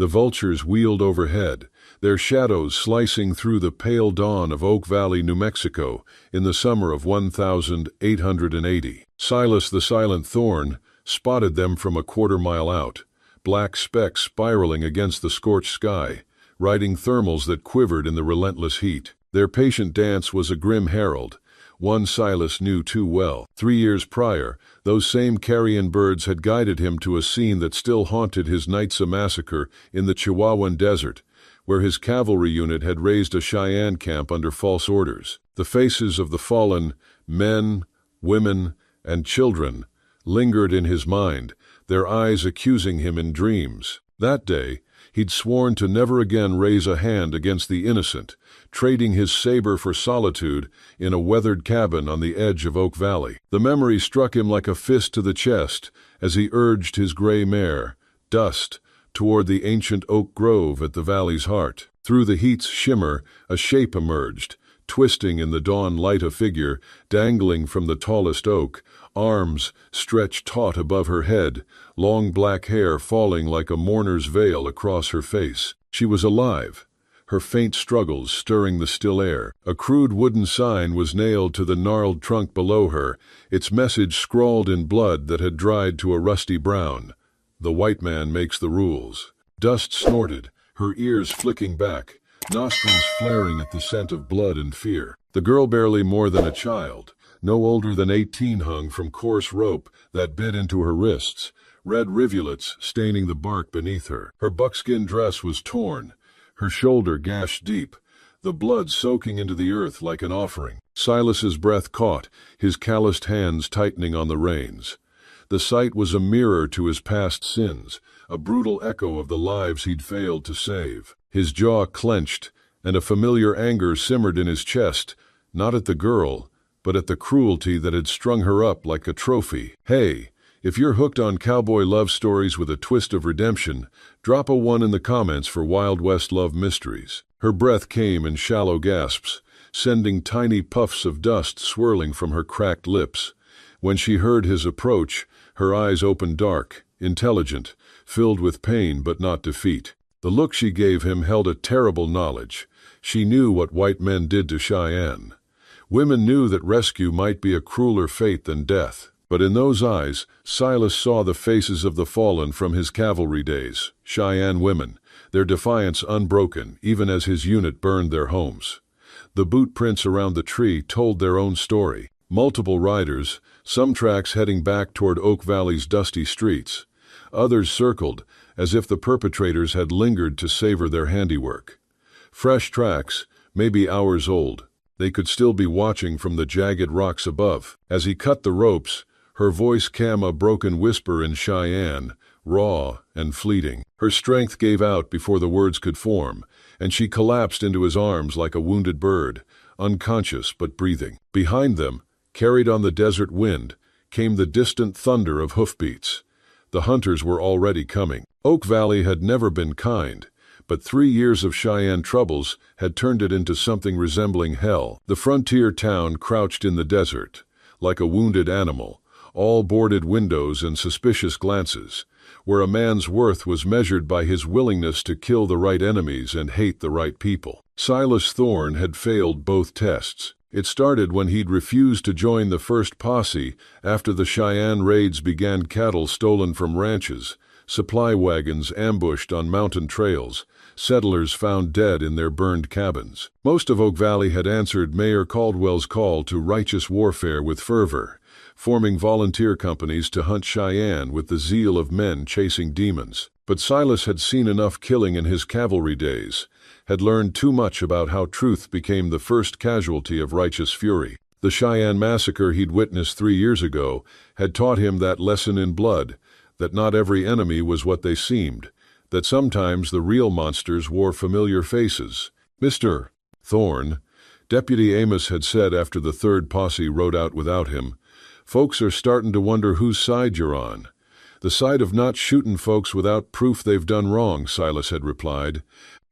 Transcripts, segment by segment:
The vultures wheeled overhead, their shadows slicing through the pale dawn of Oak Valley, New Mexico, in the summer of 1880. Silas the Silent Thorn spotted them from a quarter-mile out, black specks spiraling against the scorched sky, riding thermals that quivered in the relentless heat. Their patient dance was a grim herald, one Silas knew too well. 3 years prior, those same carrion birds had guided him to a scene that still haunted his nights: a massacre in the Chihuahuan desert, where his cavalry unit had raised a Cheyenne camp under false orders. The faces of the fallen, men, women, and children, lingered in his mind, their eyes accusing him in dreams. That day, he'd sworn to never again raise a hand against the innocent, trading his saber for solitude in a weathered cabin on the edge of Oak Valley. The memory struck him like a fist to the chest as he urged his gray mare, Dust, toward the ancient oak grove at the valley's heart. Through the heat's shimmer, a shape emerged, twisting in the dawn light, a figure dangling from the tallest oak, arms stretched taut above her head, long black hair falling like a mourner's veil across her face. She was alive, her faint struggles stirring the still air. A crude wooden sign was nailed to the gnarled trunk below her, its message scrawled in blood that had dried to a rusty brown. "The white man makes the rules." Dust snorted, her ears flicking back, nostrils flaring at the scent of blood and fear. The girl, barely more than a child, no older than 18, hung from coarse rope that bit into her wrists, red rivulets staining the bark beneath her. Her buckskin dress was torn, her shoulder gashed deep, the blood soaking into the earth like an offering. Silas's breath caught, his calloused hands tightening on the reins. The sight was a mirror to his past sins, a brutal echo of the lives he'd failed to save. His jaw clenched, and a familiar anger simmered in his chest, not at the girl, but at the cruelty that had strung her up like a trophy. Hey, if you're hooked on cowboy love stories with a twist of redemption, drop a 1 in the comments for Wild West love mysteries. Her breath came in shallow gasps, sending tiny puffs of dust swirling from her cracked lips. When she heard his approach, her eyes opened dark, intelligent, filled with pain but not defeat. The look she gave him held a terrible knowledge. She knew what white men did to Cheyenne. Women knew that rescue might be a crueler fate than death. But in those eyes, Silas saw the faces of the fallen from his cavalry days, Cheyenne women, their defiance unbroken even as his unit burned their homes. The boot prints around the tree told their own story. Multiple riders, some tracks heading back toward Oak Valley's dusty streets. Others circled, as if the perpetrators had lingered to savor their handiwork. Fresh tracks, maybe hours old. They could still be watching from the jagged rocks above. As he cut the ropes, her voice came a broken whisper in Cheyenne, raw and fleeting. Her strength gave out before the words could form, and she collapsed into his arms like a wounded bird, unconscious but breathing. Behind them, carried on the desert wind, came the distant thunder of hoofbeats. The hunters were already coming. Oak Valley had never been kind, but 3 years of Cheyenne troubles had turned it into something resembling hell. The frontier town crouched in the desert, like a wounded animal, all boarded windows and suspicious glances, where a man's worth was measured by his willingness to kill the right enemies and hate the right people. Silas Thorne had failed both tests. It started when he'd refused to join the first posse after the Cheyenne raids began. Cattle stolen from ranches, supply wagons ambushed on mountain trails, settlers found dead in their burned cabins. Most of Oak Valley had answered Mayor Caldwell's call to righteous warfare with fervor, forming volunteer companies to hunt Cheyenne with the zeal of men chasing demons. But Silas had seen enough killing in his cavalry days, had learned too much about how truth became the first casualty of righteous fury. The Cheyenne massacre he'd witnessed 3 years ago had taught him that lesson in blood, that not every enemy was what they seemed, that sometimes the real monsters wore familiar faces. "Mr. Thorne," Deputy Amos had said after the third posse rode out without him, "folks are starting to wonder whose side you're on." "The side of not shooting folks without proof they've done wrong," Silas had replied,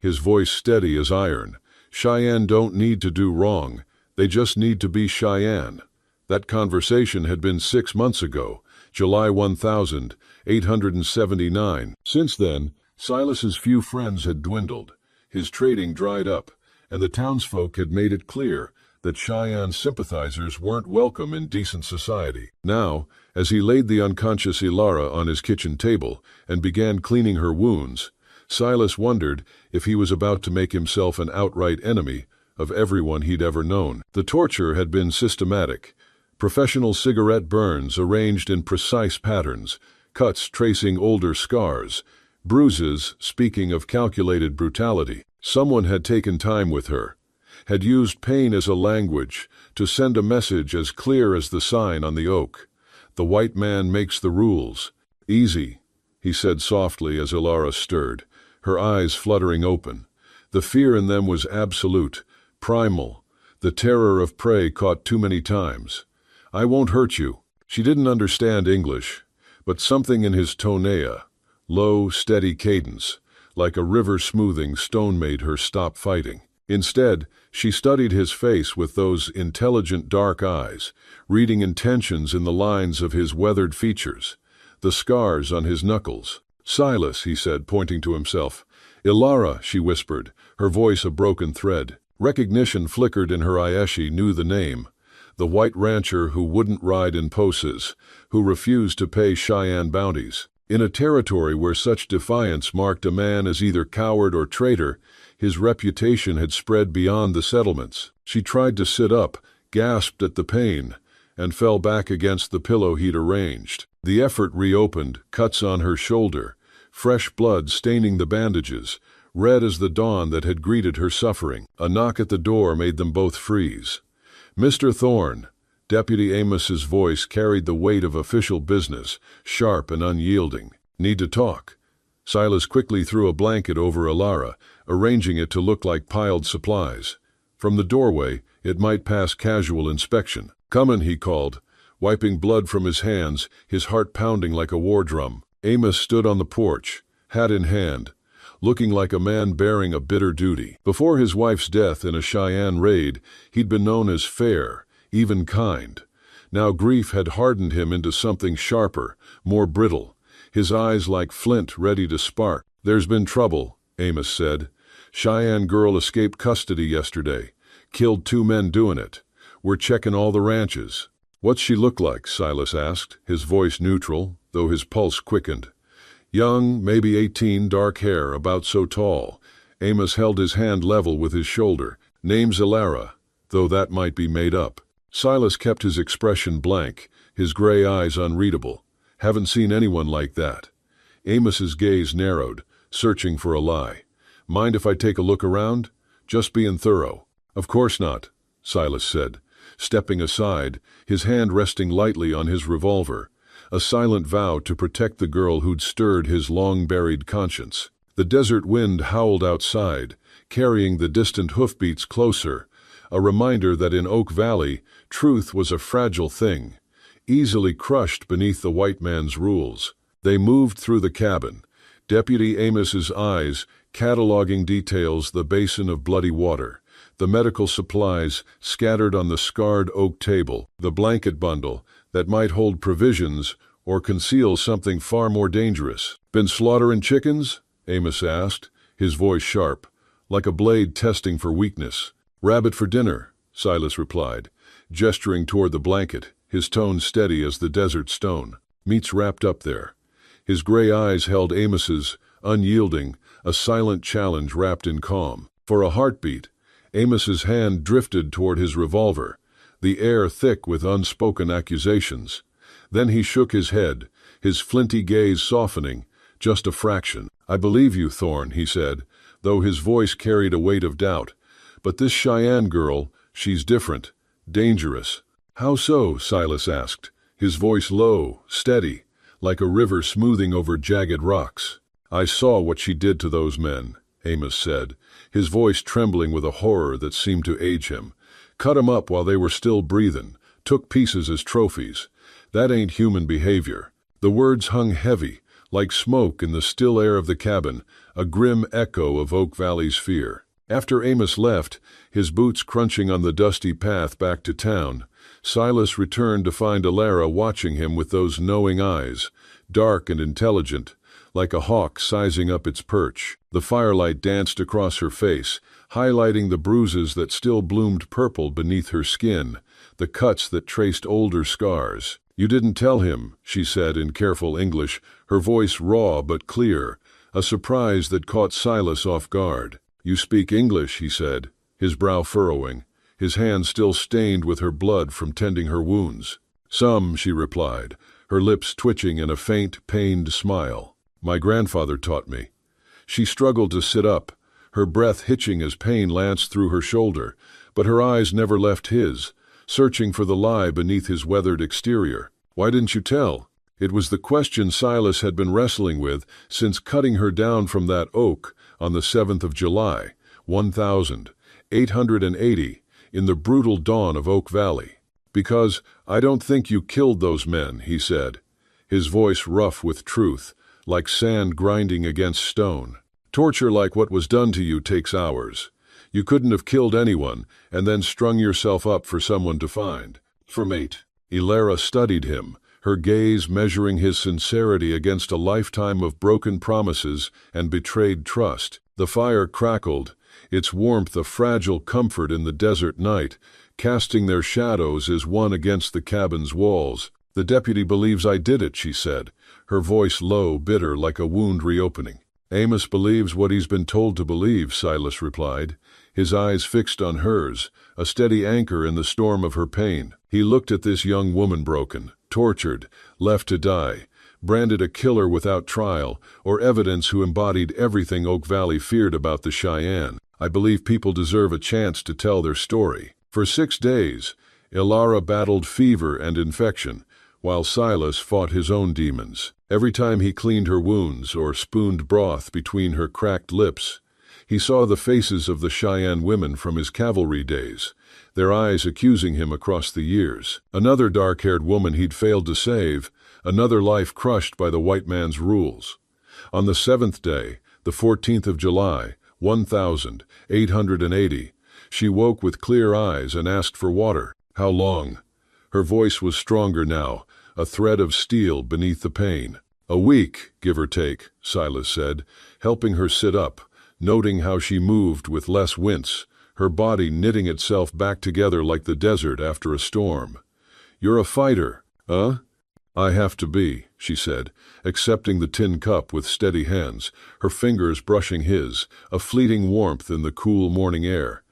his voice steady as iron. "Cheyenne don't need to do wrong. They just need to be Cheyenne." That conversation had been 6 months ago, July 1879. Since then, Silas's few friends had dwindled, his trading dried up, and the townsfolk had made it clear that Cheyenne sympathizers weren't welcome in decent society. Now, as he laid the unconscious Ilara on his kitchen table and began cleaning her wounds, Silas wondered if he was about to make himself an outright enemy of everyone he'd ever known. The torture had been systematic. Professional cigarette burns arranged in precise patterns, cuts tracing older scars, bruises speaking of calculated brutality. Someone had taken time with her, had used pain as a language to send a message as clear as the sign on the oak. The white man makes the rules. Easy, he said softly as Ilara stirred, her eyes fluttering open. The fear in them was absolute, primal, the terror of prey caught too many times. I won't hurt you. She didn't understand English, but something in his tonea, low, steady cadence, like a river smoothing stone, made her stop fighting. Instead, she studied his face with those intelligent dark eyes, reading intentions in the lines of his weathered features, the scars on his knuckles. Silas, he said, pointing to himself. Ilara, she whispered, her voice a broken thread. Recognition flickered in her eye. She knew the name. The white rancher who wouldn't ride in poses, who refused to pay Cheyenne bounties. In a territory where such defiance marked a man as either coward or traitor, his reputation had spread beyond the settlements. She tried to sit up, gasped at the pain, and fell back against the pillow he'd arranged. The effort reopened, cuts on her shoulder, fresh blood staining the bandages, red as the dawn that had greeted her suffering. A knock at the door made them both freeze. Mr. Thorne. Deputy Amos's voice carried the weight of official business, sharp and unyielding. Need to talk. Silas quickly threw a blanket over Ilara, arranging it to look like piled supplies. From the doorway, it might pass casual inspection. "Comin'," he called, wiping blood from his hands, his heart pounding like a war drum. Amos stood on the porch, hat in hand, looking like a man bearing a bitter duty. Before his wife's death in a Cheyenne raid, he'd been known as fair, even kind. Now grief had hardened him into something sharper, more brittle, his eyes like flint ready to spark. "There's been trouble," Amos said. "Cheyenne girl escaped custody yesterday. Killed 2 men doing it. We're checking all the ranches." "What's she look like?" Silas asked, his voice neutral, though his pulse quickened. "Young, maybe 18, dark hair, about so tall." Amos held his hand level with his shoulder. "Name's Ilara, though that might be made up." Silas kept his expression blank, his gray eyes unreadable. "Haven't seen anyone like that." Amos's gaze narrowed, searching for a lie. "Mind if I take a look around? Just being thorough." "Of course not," Silas said, stepping aside, his hand resting lightly on his revolver, a silent vow to protect the girl who'd stirred his long-buried conscience. The desert wind howled outside, carrying the distant hoofbeats closer, a reminder that in Oak Valley, truth was a fragile thing, easily crushed beneath the white man's rules. They moved through the cabin, Deputy Amos's eyes cataloging details: the basin of bloody water, the medical supplies scattered on the scarred oak table, the blanket bundle that might hold provisions or conceal something far more dangerous. "Been slaughtering chickens?" Amos asked, his voice sharp, like a blade testing for weakness. "Rabbit for dinner," Silas replied, gesturing toward the blanket, his tone steady as the desert stone. "Meat's wrapped up there." His gray eyes held Amos's, unyielding, a silent challenge wrapped in calm. For a heartbeat, Amos's hand drifted toward his revolver, the air thick with unspoken accusations. Then he shook his head, his flinty gaze softening, just a fraction. "I believe you, Thorne," he said, though his voice carried a weight of doubt. "But this Cheyenne girl, she's different, dangerous." "How so?" Silas asked, his voice low, steady, like a river smoothing over jagged rocks. "I saw what she did to those men," Amos said, his voice trembling with a horror that seemed to age him. "Cut 'em up while they were still breathing, took pieces as trophies. That ain't human behavior." The words hung heavy, like smoke in the still air of the cabin, a grim echo of Oak Valley's fear. After Amos left, his boots crunching on the dusty path back to town, Silas returned to find Ilara watching him with those knowing eyes, dark and intelligent, like a hawk sizing up its perch. The firelight danced across her face, highlighting the bruises that still bloomed purple beneath her skin, the cuts that traced older scars. "You didn't tell him," she said in careful English, her voice raw but clear, a surprise that caught Silas off guard. "You speak English," he said, his brow furrowing, his hands still stained with her blood from tending her wounds. "Some," she replied, her lips twitching in a faint, pained smile. "My grandfather taught me." She struggled to sit up, her breath hitching as pain lanced through her shoulder, but her eyes never left his, searching for the lie beneath his weathered exterior. "Why didn't you tell?" It was the question Silas had been wrestling with since cutting her down from that oak on the 7th of July, 1880, in the brutal dawn of Oak Valley. "Because I don't think you killed those men," he said, his voice rough with truth, like sand grinding against stone. "Torture like what was done to you takes hours. You couldn't have killed anyone and then strung yourself up for someone to find. For mate." Ilara studied him, her gaze measuring his sincerity against a lifetime of broken promises and betrayed trust. The fire crackled, its warmth a fragile comfort in the desert night, casting their shadows as one against the cabin's walls. "The deputy believes I did it," she said, her voice low, bitter, like a wound reopening. "Amos believes what he's been told to believe," Silas replied, his eyes fixed on hers, a steady anchor in the storm of her pain. He looked at this young woman broken, tortured, left to die, branded a killer without trial or evidence who embodied everything Oak Valley feared about the Cheyenne. "I believe people deserve a chance to tell their story." For 6 days, Ilara battled fever and infection, while Silas fought his own demons. Every time he cleaned her wounds or spooned broth between her cracked lips, he saw the faces of the Cheyenne women from his cavalry days, their eyes accusing him across the years. Another dark-haired woman he'd failed to save, another life crushed by the white man's rules. On the 7th day, the 14th of July, 1880, she woke with clear eyes and asked for water. "How long?" Her voice was stronger now, a thread of steel beneath the pain. "A week, give or take," Silas said, helping her sit up, noting how she moved with less wince, her body knitting itself back together like the desert after a storm. "You're a fighter, huh?" "I have to be," she said, accepting the tin cup with steady hands, her fingers brushing his, a fleeting warmth in the cool morning air.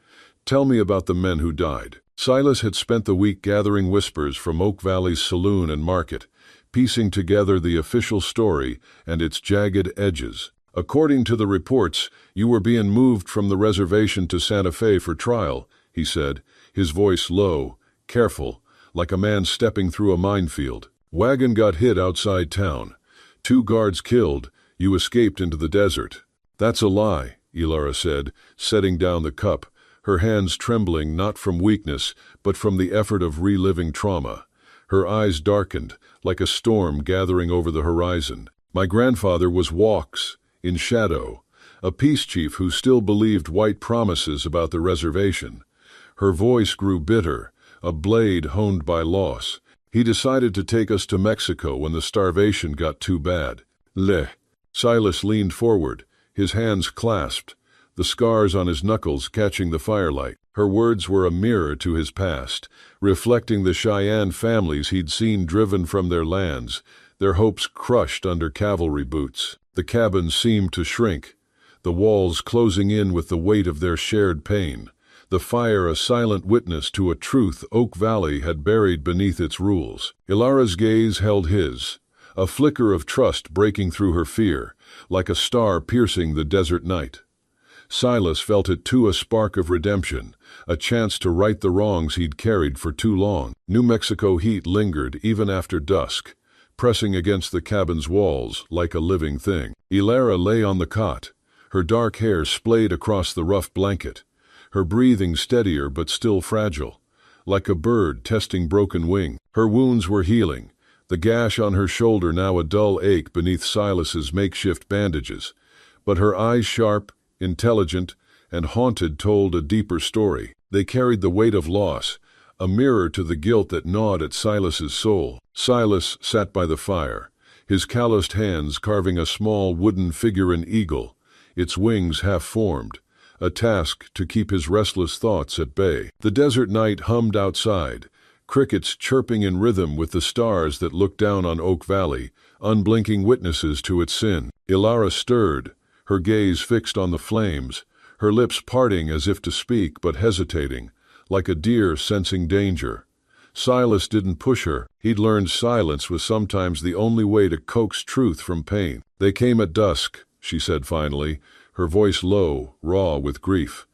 "Tell me about the men who died." Silas had spent the week gathering whispers from Oak Valley's saloon and market, piecing together the official story and its jagged edges. "According to the reports, you were being moved from the reservation to Santa Fe for trial," he said, his voice low, careful, like a man stepping through a minefield. "Wagon got hit outside town. 2 guards killed. You escaped into the desert." "That's a lie," Ilara said, setting down the cup, her hands trembling not from weakness, but from the effort of reliving trauma. Her eyes darkened, like a storm gathering over the horizon. "My grandfather was Walks, in shadow, a peace chief who still believed white promises about the reservation." Her voice grew bitter, a blade honed by loss. "He decided to take us to Mexico when the starvation got too bad." Silas leaned forward, his hands clasped, the scars on his knuckles catching the firelight. Her words were a mirror to his past, reflecting the Cheyenne families he'd seen driven from their lands, their hopes crushed under cavalry boots. The cabin seemed to shrink, the walls closing in with the weight of their shared pain, the fire a silent witness to a truth Oak Valley had buried beneath its rules. Ilara's gaze held his, a flicker of trust breaking through her fear, like a star piercing the desert night. Silas felt it too, a spark of redemption, a chance to right the wrongs he'd carried for too long. New Mexico heat lingered even after dusk, pressing against the cabin's walls like a living thing. Ilara lay on the cot, her dark hair splayed across the rough blanket, her breathing steadier but still fragile, like a bird testing broken wing. Her wounds were healing, the gash on her shoulder now a dull ache beneath Silas's makeshift bandages, but her eyes sharp, intelligent, and haunted told a deeper story. They carried the weight of loss, a mirror to the guilt that gnawed at Silas's soul. Silas sat by the fire, his calloused hands carving a small wooden figure an eagle, its wings half-formed, a task to keep his restless thoughts at bay. The desert night hummed outside, crickets chirping in rhythm with the stars that looked down on Oak Valley, unblinking witnesses to its sin. Ilara stirred, her gaze fixed on the flames, her lips parting as if to speak but hesitating, like a deer sensing danger. Silas didn't push her. He'd learned silence was sometimes the only way to coax truth from pain. They came at dusk, she said finally, her voice low, raw with grief.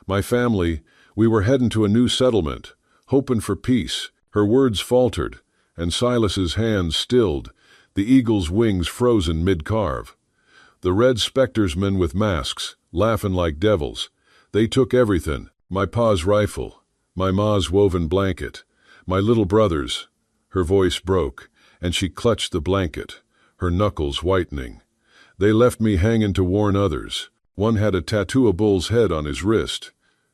My family, we were heading to a new settlement, hoping for peace. Her words faltered, and Silas's hands stilled, the eagle's wings frozen mid-carve. The red specters men with masks, laughing like devils. They took everything, my pa's rifle, my ma's woven blanket, my little brother's. Her voice broke, and she clutched the blanket, her knuckles whitening. They left me hanging to warn others. One had a tattoo of a bull's head on his wrist.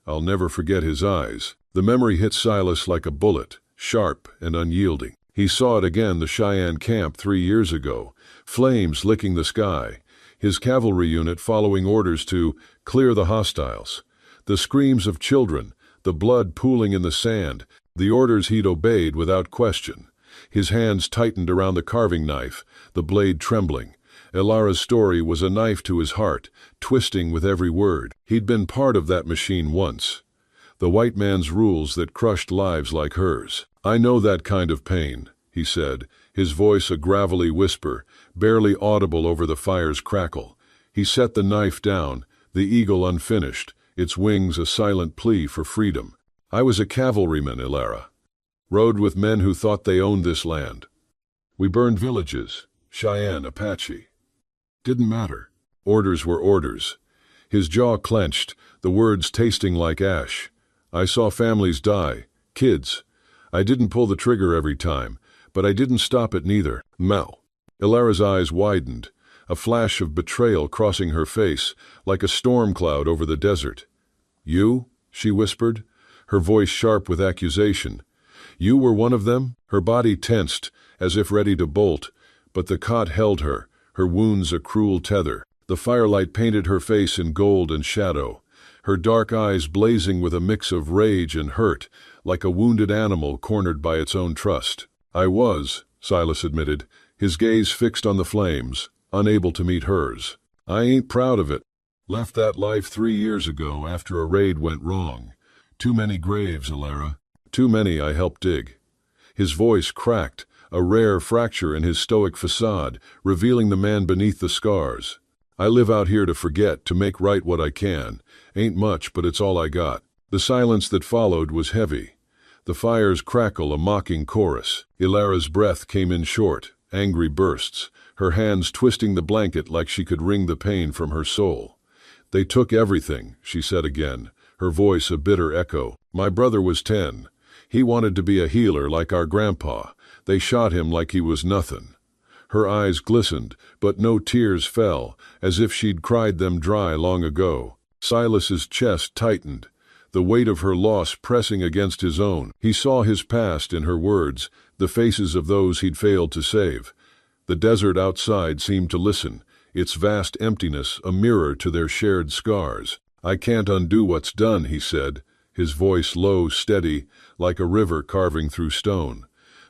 I'll never forget his eyes. The memory hit Silas like a bullet, sharp and unyielding. He saw it again, the Cheyenne camp 3 years ago, flames licking the sky, his cavalry unit following orders to clear the hostiles. The screams of children, the blood pooling in the sand, the orders he'd obeyed without question. His hands tightened around the carving knife, the blade trembling. Ilara's story was a knife to his heart, twisting with every word. He'd been part of that machine once. The white man's rules that crushed lives like hers. I know that kind of pain, he said, his voice a gravelly whisper, barely audible over the fire's crackle. He set the knife down, the eagle unfinished, its wings a silent plea for freedom. I was a cavalryman, Ilara. Rode with men who thought they owned this land. We burned villages, Cheyenne, Apache. Didn't matter. Orders were orders. His jaw clenched, the words tasting like ash. I saw families die, kids. I didn't pull the trigger every time, but I didn't stop it neither. Mel. Ilara's eyes widened, a flash of betrayal crossing her face, like a storm cloud over the desert. You? She whispered, her voice sharp with accusation. You were one of them? Her body tensed, as if ready to bolt, but the cot held her, her wounds a cruel tether. The firelight painted her face in gold and shadow, her dark eyes blazing with a mix of rage and hurt, like a wounded animal cornered by its own trust. I was, Silas admitted, his gaze fixed on the flames, unable to meet hers. I ain't proud of it. Left that life 3 years ago after a raid went wrong. Too many graves, Ilara. Too many I helped dig. His voice cracked, a rare fracture in his stoic facade, revealing the man beneath the scars. I live out here to forget, to make right what I can. Ain't much, but it's all I got. The silence that followed was heavy. The fire's crackle a mocking chorus. Ilara's breath came in short, angry bursts, her hands twisting the blanket like she could wring the pain from her soul. They took everything, she said again, her voice a bitter echo. My brother was 10. He wanted to be a healer like our grandpa. They shot him like he was nothing. Her eyes glistened, but no tears fell, as if she'd cried them dry long ago. Silas's chest tightened, the weight of her loss pressing against his own. He saw his past in her words, the faces of those he'd failed to save. The desert outside seemed to listen, its vast emptiness a mirror to their shared scars. I can't undo what's done, he said, his voice low, steady, like a river carving through stone.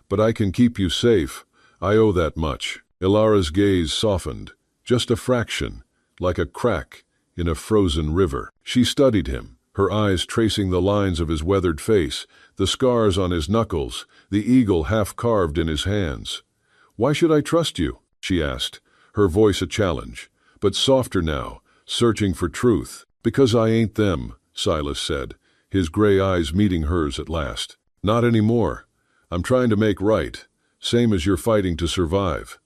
But I can keep you safe. I owe that much. Ilara's gaze softened, just a fraction, like a crack in a frozen river. She studied him, her eyes tracing the lines of his weathered face, the scars on his knuckles, the eagle half-carved in his hands. Why should I trust you? She asked, her voice a challenge, but softer now, searching for truth. Because I ain't them, Silas said, his gray eyes meeting hers at last. Not anymore. I'm trying to make right, same as you're fighting to survive.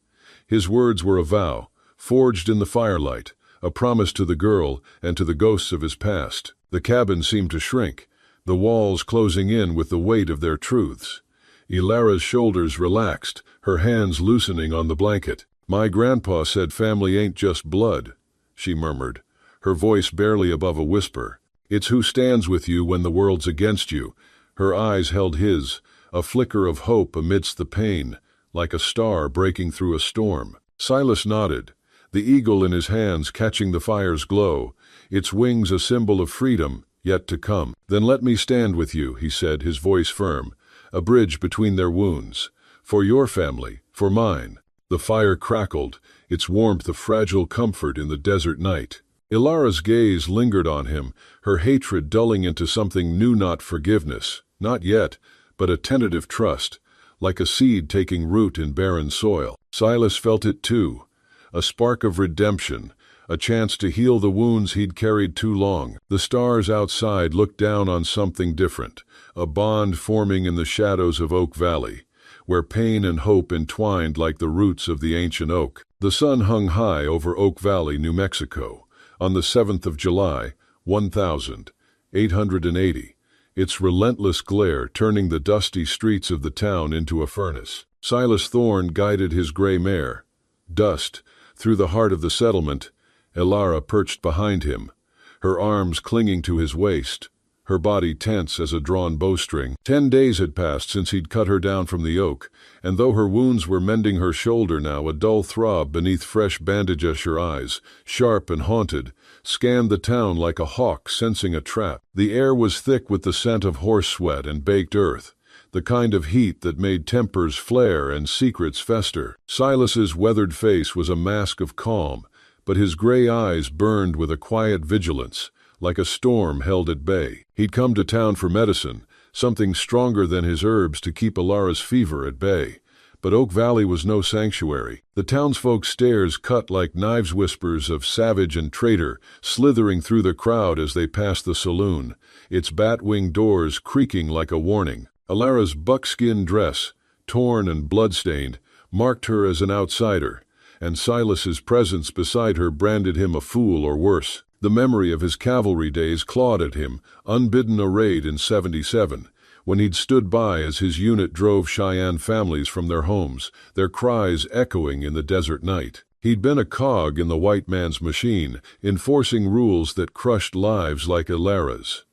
His words were a vow, forged in the firelight, a promise to the girl and to the ghosts of his past. The cabin seemed to shrink, the walls closing in with the weight of their truths. Ilara's shoulders relaxed, her hands loosening on the blanket. My grandpa said family ain't just blood, she murmured, her voice barely above a whisper. It's who stands with you when the world's against you. Her eyes held his, a flicker of hope amidst the pain, like a star breaking through a storm. Silas nodded, the eagle in his hands catching the fire's glow, its wings a symbol of freedom yet to come. "Then let me stand with you," he said, his voice firm, a bridge between their wounds. "For your family, for mine." The fire crackled, its warmth a fragile comfort in the desert night. Ilara's gaze lingered on him, her hatred dulling into something new, not forgiveness, not yet, but a tentative trust, like a seed taking root in barren soil. Silas felt it too, a spark of redemption, a chance to heal the wounds he'd carried too long. The stars outside looked down on something different, a bond forming in the shadows of Oak Valley, where pain and hope entwined like the roots of the ancient oak. The sun hung high over Oak Valley, New Mexico, on the 7th of July, 1880, its relentless glare turning the dusty streets of the town into a furnace. Silas Thorne guided his gray mare, Dust, through the heart of the settlement, Ilara perched behind him, her arms clinging to his waist, her body tense as a drawn bowstring. 10 days had passed since he'd cut her down from the oak, and though her wounds were mending her shoulder now, a dull throb beneath fresh bandages, her eyes, sharp and haunted, scanned the town like a hawk sensing a trap. The air was thick with the scent of horse sweat and baked earth, the kind of heat that made tempers flare and secrets fester. Silas's weathered face was a mask of calm, but his gray eyes burned with a quiet vigilance, like a storm held at bay. He'd come to town for medicine, something stronger than his herbs to keep Ilara's fever at bay. But Oak Valley was no sanctuary. The townsfolk's stares cut like knives, whispers of savage and traitor slithering through the crowd as they passed the saloon, its bat-winged doors creaking like a warning. Ilara's buckskin dress, torn and blood-stained, marked her as an outsider, and Silas's presence beside her branded him a fool or worse. The memory of his cavalry days clawed at him, unbidden arrayed in 77, when he'd stood by as his unit drove Cheyenne families from their homes, their cries echoing in the desert night. He'd been a cog in the white man's machine, enforcing rules that crushed lives like Ilara's.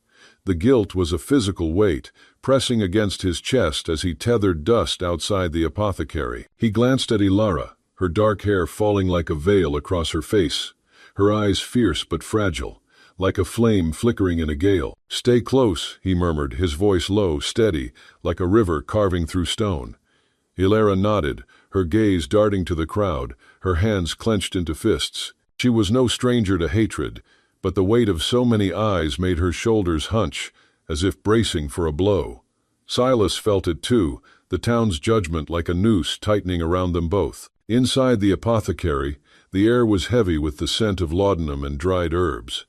The guilt was a physical weight, pressing against his chest as he tethered Dust outside the apothecary. He glanced at Ilara, her dark hair falling like a veil across her face, her eyes fierce but fragile, like a flame flickering in a gale. "Stay close," he murmured, his voice low, steady, like a river carving through stone. Ilara nodded, her gaze darting to the crowd, her hands clenched into fists. She was no stranger to hatred, but the weight of so many eyes made her shoulders hunch, as if bracing for a blow. Silas felt it too, the town's judgment like a noose tightening around them both. Inside the apothecary, the air was heavy with the scent of laudanum and dried herbs.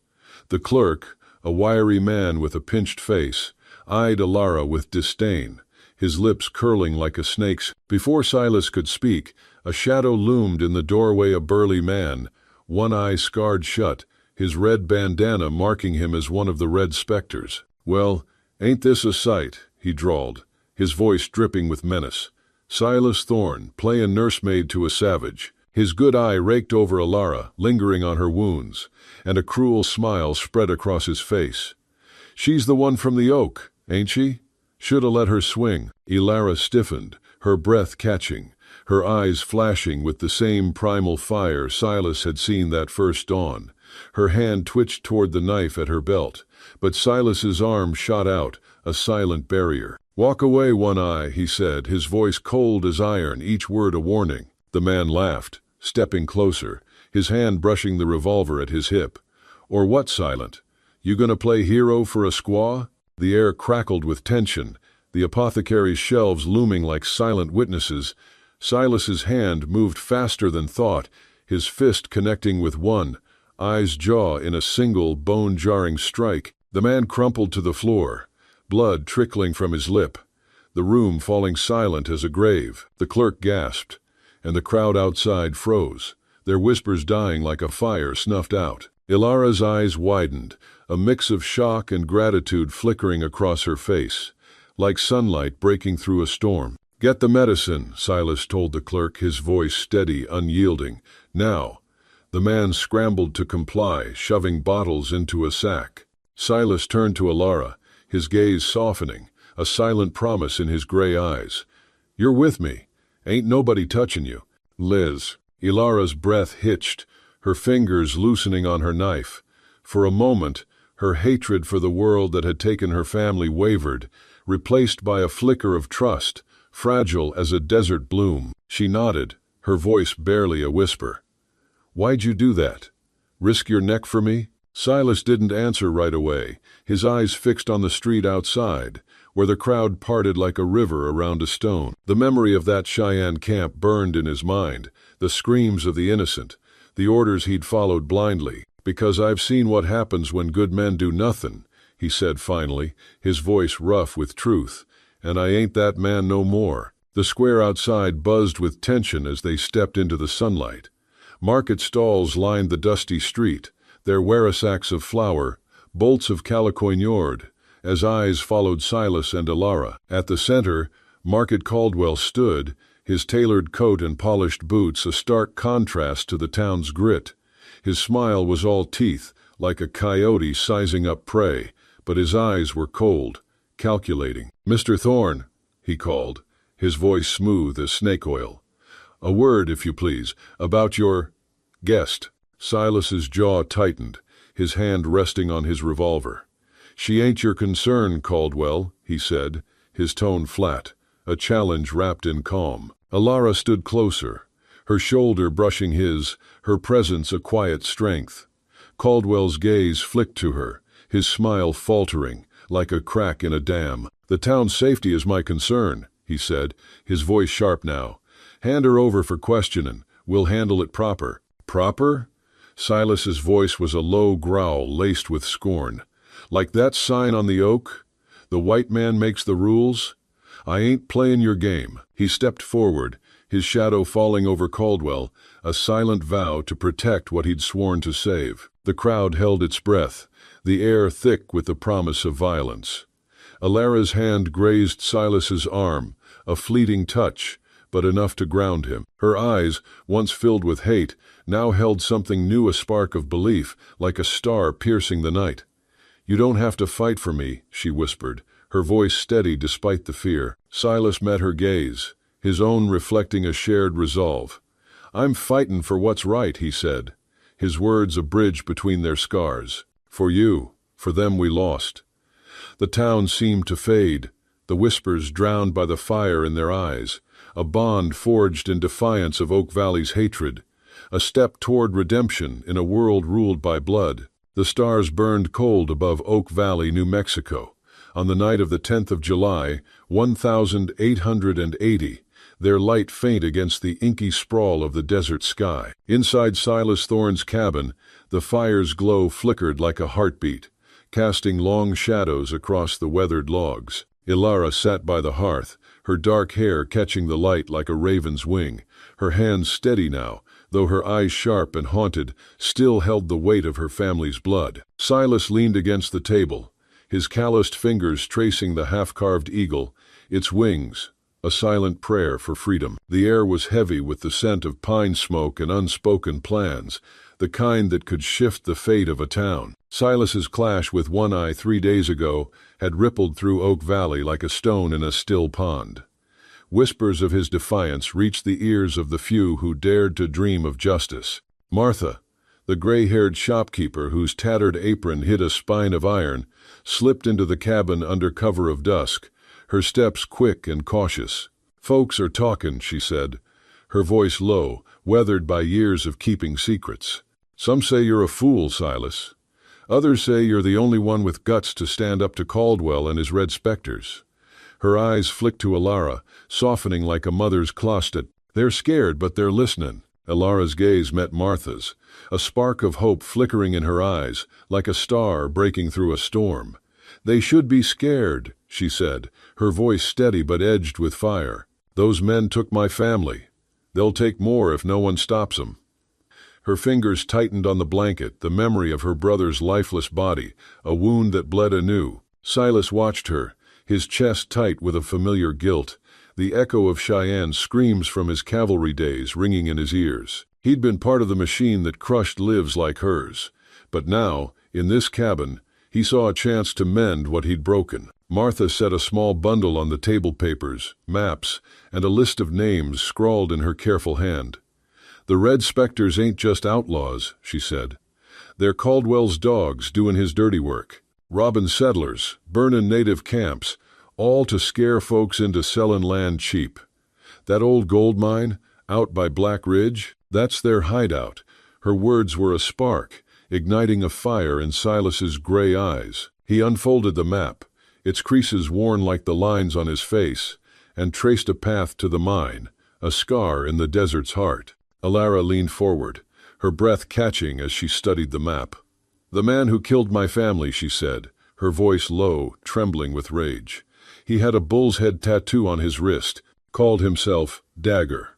The clerk, a wiry man with a pinched face, eyed Ilara with disdain, his lips curling like a snake's. Before Silas could speak, a shadow loomed in the doorway, a burly man, one eye scarred shut, his red bandana marking him as one of the Red Specters. "Well, ain't this a sight?" he drawled, his voice dripping with menace. Silas Thorne, playing nursemaid to a savage. His good eye raked over Ilara, lingering on her wounds, and a cruel smile spread across his face. "She's the one from the oak, ain't she? Shoulda let her swing." Ilara stiffened, her breath catching, her eyes flashing with the same primal fire Silas had seen that first dawn. Her hand twitched toward the knife at her belt, but Silas's arm shot out, a silent barrier. "Walk away, One Eye," he said, his voice cold as iron, each word a warning. The man laughed, stepping closer, his hand brushing the revolver at his hip. "Or what, Silent? You gonna play hero for a squaw?" The air crackled with tension, the apothecary's shelves looming like silent witnesses. Silas's hand moved faster than thought, his fist connecting with one eye's jaw in a single bone-jarring strike. The man crumpled to the floor, blood trickling from his lip, the room falling silent as a grave. The clerk gasped, and the crowd outside froze, their whispers dying like a fire snuffed out. Ilara's eyes widened, a mix of shock and gratitude flickering across her face, like sunlight breaking through a storm. "Get the medicine," Silas told the clerk, his voice steady, unyielding. "Now." The man scrambled to comply, shoving bottles into a sack. Silas turned to Ilara, his gaze softening, a silent promise in his gray eyes. "You're with me, Ain't nobody touching you. Liz. Ilara's breath hitched, her fingers loosening on her knife. For a moment, her hatred for the world that had taken her family wavered, replaced by a flicker of trust, fragile as a desert bloom. She nodded, her voice barely a whisper. Why'd you do that? Risk your neck for me? Silas didn't answer right away, his eyes fixed on the street outside, where the crowd parted like a river around a stone. The memory of that Cheyenne camp burned in his mind, the screams of the innocent, the orders he'd followed blindly. Because I've seen what happens when good men do nothing, he said finally, his voice rough with truth, and I ain't that man no more. The square outside buzzed with tension as they stepped into the sunlight. Market stalls lined the dusty street, their weresacks of flour, bolts of calicoignord, as eyes followed Silas and Ilara. At the center, Market Caldwell stood, his tailored coat and polished boots a stark contrast to the town's grit. His smile was all teeth, like a coyote sizing up prey, but his eyes were cold, calculating. Mr. Thorne, he called, his voice smooth as snake oil. A word, if you please, about your guest. Silas's jaw tightened, his hand resting on his revolver. She ain't your concern, Caldwell, he said, his tone flat, a challenge wrapped in calm. Ilara stood closer, her shoulder brushing his, her presence a quiet strength. Caldwell's gaze flicked to her, his smile faltering, like a crack in a dam. The town's safety is my concern, he said, his voice sharp now. Hand her over for questioning. We'll handle it proper. Proper? Silas's voice was a low growl laced with scorn. Like that sign on the oak? The white man makes the rules? I ain't playing your game. He stepped forward, his shadow falling over Caldwell, a silent vow to protect what he'd sworn to save. The crowd held its breath, the air thick with the promise of violence. Ilara's hand grazed Silas's arm, a fleeting touch, but enough to ground him. Her eyes, once filled with hate, now held something new, a spark of belief, like a star piercing the night. You don't have to fight for me, she whispered, her voice steady despite the fear. Silas met her gaze, his own reflecting a shared resolve. I'm fightin' for what's right, he said, his words a bridge between their scars. For you, for them we lost. The town seemed to fade, the whispers drowned by the fire in their eyes, a bond forged in defiance of Oak Valley's hatred, a step toward redemption in a world ruled by blood. The stars burned cold above Oak Valley, New Mexico. On the night of the 10th of July, 1880, their light faint against the inky sprawl of the desert sky. Inside Silas Thorne's cabin, the fire's glow flickered like a heartbeat, casting long shadows across the weathered logs. Ilara sat by the hearth, her dark hair catching the light like a raven's wing, her hands steady now, though her eyes sharp and haunted, still held the weight of her family's blood. Silas leaned against the table, his calloused fingers tracing the half-carved eagle, its wings, a silent prayer for freedom. The air was heavy with the scent of pine smoke and unspoken plans, the kind that could shift the fate of a town. Silas's clash with One Eye 3 days ago had rippled through Oak Valley like a stone in a still pond. Whispers of his defiance reached the ears of the few who dared to dream of justice. Martha, the gray-haired shopkeeper whose tattered apron hid a spine of iron, slipped into the cabin under cover of dusk, her steps quick and cautious. "Folks are talking," she said, her voice low, weathered by years of keeping secrets. "Some say you're a fool, Silas. Others say you're the only one with guts to stand up to Caldwell and his red specters." Her eyes flicked to Ilara, softening like a mother's closet. "They're scared, but they're listening." Ilara's gaze met Martha's, a spark of hope flickering in her eyes, like a star breaking through a storm. "They should be scared," she said, her voice steady but edged with fire. "Those men took my family. They'll take more if no one stops them." Her fingers tightened on the blanket, the memory of her brother's lifeless body, a wound that bled anew. Silas watched her, his chest tight with a familiar guilt, the echo of Cheyenne's screams from his cavalry days ringing in his ears. He'd been part of the machine that crushed lives like hers. But now, in this cabin, he saw a chance to mend what he'd broken. Martha set a small bundle on the table papers, maps, and a list of names scrawled in her careful hand. "The Red Spectres ain't just outlaws," she said. "They're Caldwell's dogs doing his dirty work, robbing settlers, burning native camps, all to scare folks into selling land cheap. That old gold mine, out by Black Ridge, that's their hideout." Her words were a spark, igniting a fire in Silas's gray eyes. He unfolded the map, its creases worn like the lines on his face, and traced a path to the mine, a scar in the desert's heart. Alara leaned forward, her breath catching as she studied the map. "The man who killed my family," she said, her voice low, trembling with rage. "He had a bull's head tattoo on his wrist, called himself Dagger."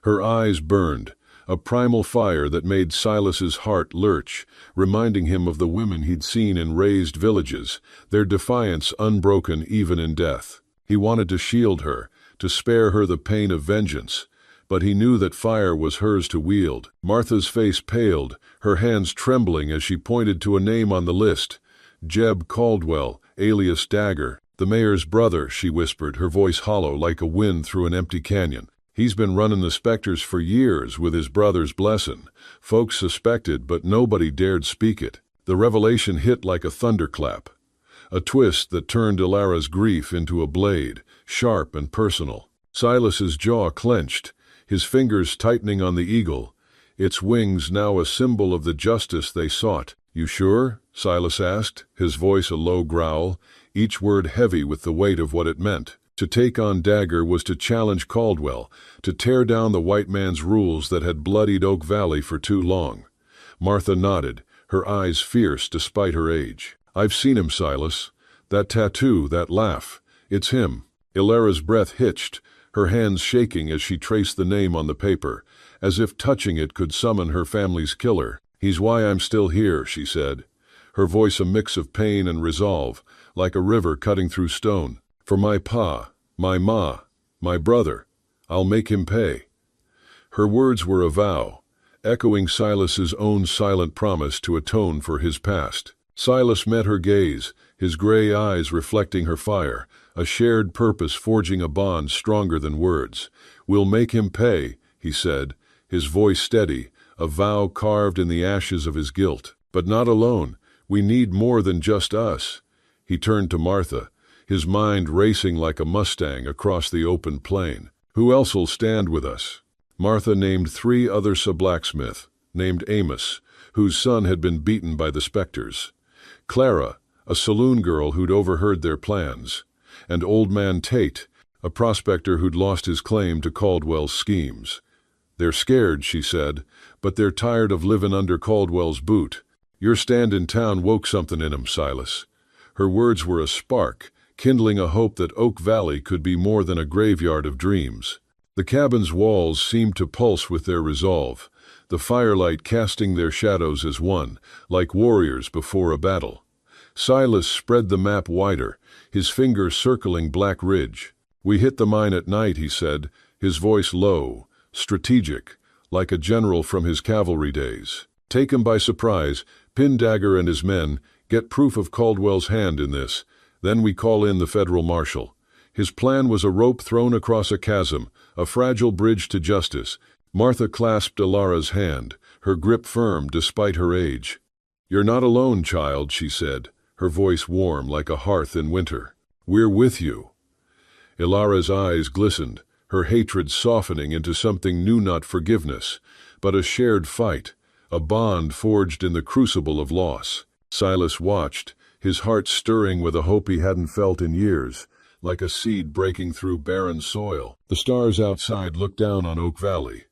Her eyes burned, a primal fire that made Silas's heart lurch, reminding him of the women he'd seen in razed villages, their defiance unbroken even in death. He wanted to shield her, to spare her the pain of vengeance, but he knew that fire was hers to wield. Martha's face paled, her hands trembling as she pointed to a name on the list. "Jeb Caldwell, alias Dagger, the mayor's brother," she whispered, her voice hollow like a wind through an empty canyon. "He's been running the Spectres for years with his brother's blessing. Folks suspected, but nobody dared speak it." The revelation hit like a thunderclap, a twist that turned Alara's grief into a blade, sharp and personal. Silas's jaw clenched, his fingers tightening on the eagle, its wings now a symbol of the justice they sought. "You sure?" Silas asked, his voice a low growl, each word heavy with the weight of what it meant. To take on Dagger was to challenge Caldwell, to tear down the white man's rules that had bloodied Oak Valley for too long. Martha nodded, her eyes fierce despite her age. "I've seen him, Silas. That tattoo, that laugh, it's him." Alara's breath hitched, her hands shaking as she traced the name on the paper, as if touching it could summon her family's killer. "He's why I'm still here," she said, her voice a mix of pain and resolve, like a river cutting through stone. "For my pa, my ma, my brother, I'll make him pay." Her words were a vow, echoing Silas's own silent promise to atone for his past. Silas met her gaze, his gray eyes reflecting her fire, a shared purpose forging a bond stronger than words. "We'll make him pay," he said, his voice steady, a vow carved in the ashes of his guilt. "But not alone. We need more than just us." He turned to Martha, his mind racing like a Mustang across the open plain. "Who else'll stand with us?" Martha named 3 others: a blacksmith, named Amos, whose son had been beaten by the Spectres; Clara, a saloon girl who'd overheard their plans; and Old Man Tate, a prospector who'd lost his claim to Caldwell's schemes. "They're scared," she said, "but they're tired of living under Caldwell's boot." "Your stand in town woke something in 'em, Silas." Her words were a spark, kindling a hope that Oak Valley could be more than a graveyard of dreams. The cabin's walls seemed to pulse with their resolve, the firelight casting their shadows as one, like warriors before a battle. Silas spread the map wider, his finger circling Black Ridge. "We hit the mine at night," he said, his voice low, strategic, like a general from his cavalry days. "Take 'em by surprise, pin Dagger and his men, get proof of Caldwell's hand in this. Then we call in the federal marshal." His plan was a rope thrown across a chasm, a fragile bridge to justice. Martha clasped Alara's hand, her grip firm despite her age. "You're not alone, child," she said, her voice warm like a hearth in winter. "We're with you." Alara's eyes glistened, her hatred softening into something new, not forgiveness, but a shared fight, a bond forged in the crucible of loss. Silas watched, his heart stirring with a hope he hadn't felt in years, like a seed breaking through barren soil. The stars outside looked down on Oak Valley,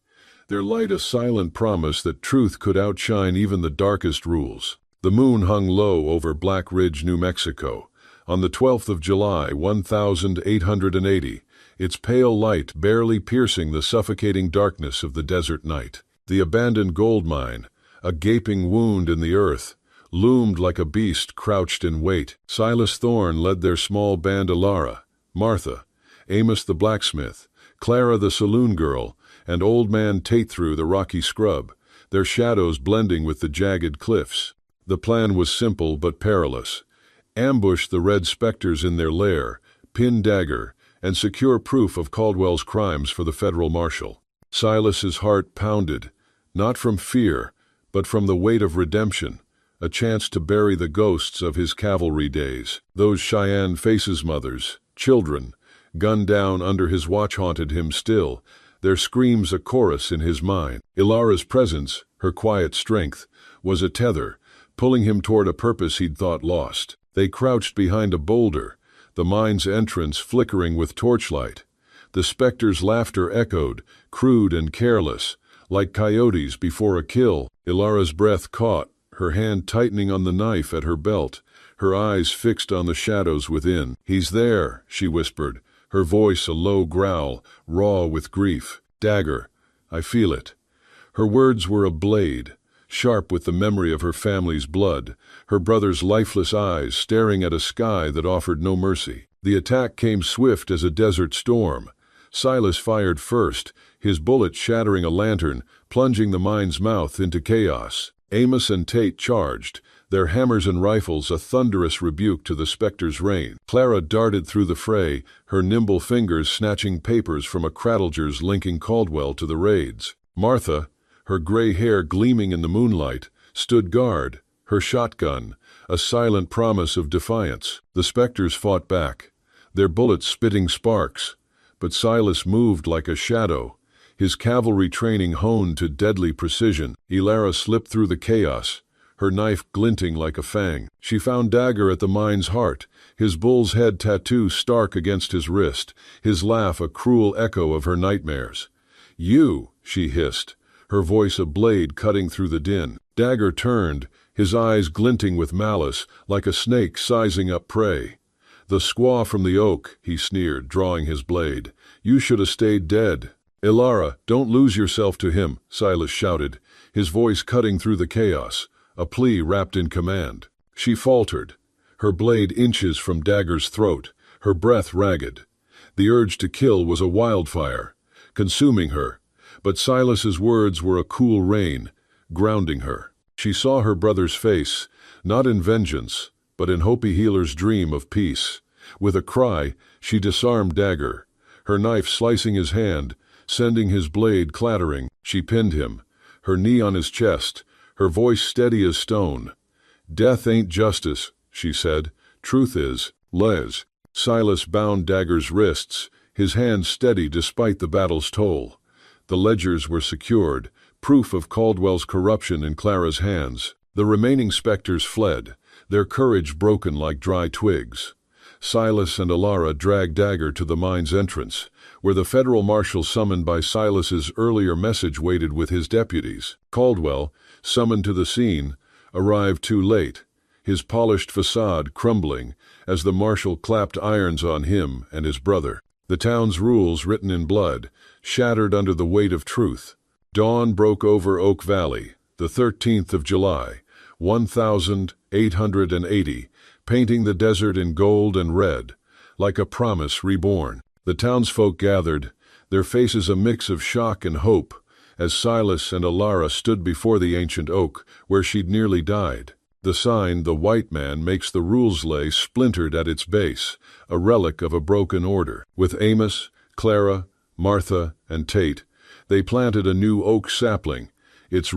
their light a silent promise that truth could outshine even the darkest rules. The moon hung low over Black Ridge, New Mexico, on the 12th of July, 1880, its pale light barely piercing the suffocating darkness of the desert night. The abandoned gold mine, a gaping wound in the earth, loomed like a beast crouched in wait. Silas Thorne led their small band: Alara, Martha, Amos the blacksmith, Clara the saloon girl, and Old Man Tate through the rocky scrub, their shadows blending with the jagged cliffs. The plan was simple but perilous. ambush the red specters in their lair, pin Dagger, and secure proof of Caldwell's crimes for the federal marshal. Silas's heart pounded, not from fear, but from the weight of redemption, a chance to bury the ghosts of his cavalry days. Those Cheyenne Faces mothers, children, gunned down under his watch haunted him still, their screams a chorus in his mind. Ilara's presence, her quiet strength, was a tether, pulling him toward a purpose he'd thought lost. They crouched behind a boulder, the mine's entrance flickering with torchlight. The specter's laughter echoed, crude and careless, like coyotes before a kill. Ilara's breath caught, her hand tightening on the knife at her belt, her eyes fixed on the shadows within. "He's there," she whispered, her voice a low growl, raw with grief. "Dagger, I feel it." Her words were a blade, sharp with the memory of her family's blood, her brother's lifeless eyes staring at a sky that offered no mercy. The attack came swift as a desert storm. Silas fired first, his bullet shattering a lantern, plunging the mine's mouth into chaos. Amos and Tate charged, their hammers and rifles a thunderous rebuke to the specter's reign. Clara darted through the fray, her nimble fingers snatching papers from a cradlegers linking Caldwell to the raids. Martha, her gray hair gleaming in the moonlight, stood guard, her shotgun, a silent promise of defiance. The specters fought back, their bullets spitting sparks, but Silas moved like a shadow, his cavalry training honed to deadly precision. Ilara slipped through the chaos, her knife glinting like a fang. She found Dagger at the mine's heart, his bull's head tattoo stark against his wrist, his laugh a cruel echo of her nightmares. "You," she hissed, her voice a blade cutting through the din. Dagger turned, his eyes glinting with malice, like a snake sizing up prey. "The squaw from the oak," he sneered, drawing his blade. "You should have stayed dead." "Ilara, don't lose yourself to him," Silas shouted, his voice cutting through the chaos, a plea wrapped in command. She faltered, her blade inches from Dagger's throat, her breath ragged. The urge to kill was a wildfire, consuming her, but Silas's words were a cool rain, grounding her. She saw her brother's face, not in vengeance, but in Hopi Healer's dream of peace. With a cry, she disarmed Dagger, her knife slicing his hand, sending his blade clattering. She pinned him, her knee on his chest, her voice steady as stone. "Death ain't justice," she said. "Truth is." "Les." Silas bound Dagger's wrists, his hand steady despite the battle's toll. The ledgers were secured, proof of Caldwell's corruption in Clara's hands. The remaining specters fled, their courage broken like dry twigs. Silas and Ilara dragged Dagger to the mine's entrance, where the federal marshal summoned by Silas's earlier message waited with his deputies. Caldwell, summoned to the scene, arrived too late, his polished facade crumbling as the marshal clapped irons on him and his brother. The town's rules, written in blood, shattered under the weight of truth. Dawn broke over Oak Valley, the 13th of July, 1880, painting the desert in gold and red, like a promise reborn. The townsfolk gathered, their faces a mix of shock and hope, as Silas and Ilara stood before the ancient oak, where she'd nearly died. The sign, "The White Man Makes the Rules," lay splintered at its base, a relic of a broken order. With Amos, Clara, Martha, and Tate, they planted a new oak sapling, its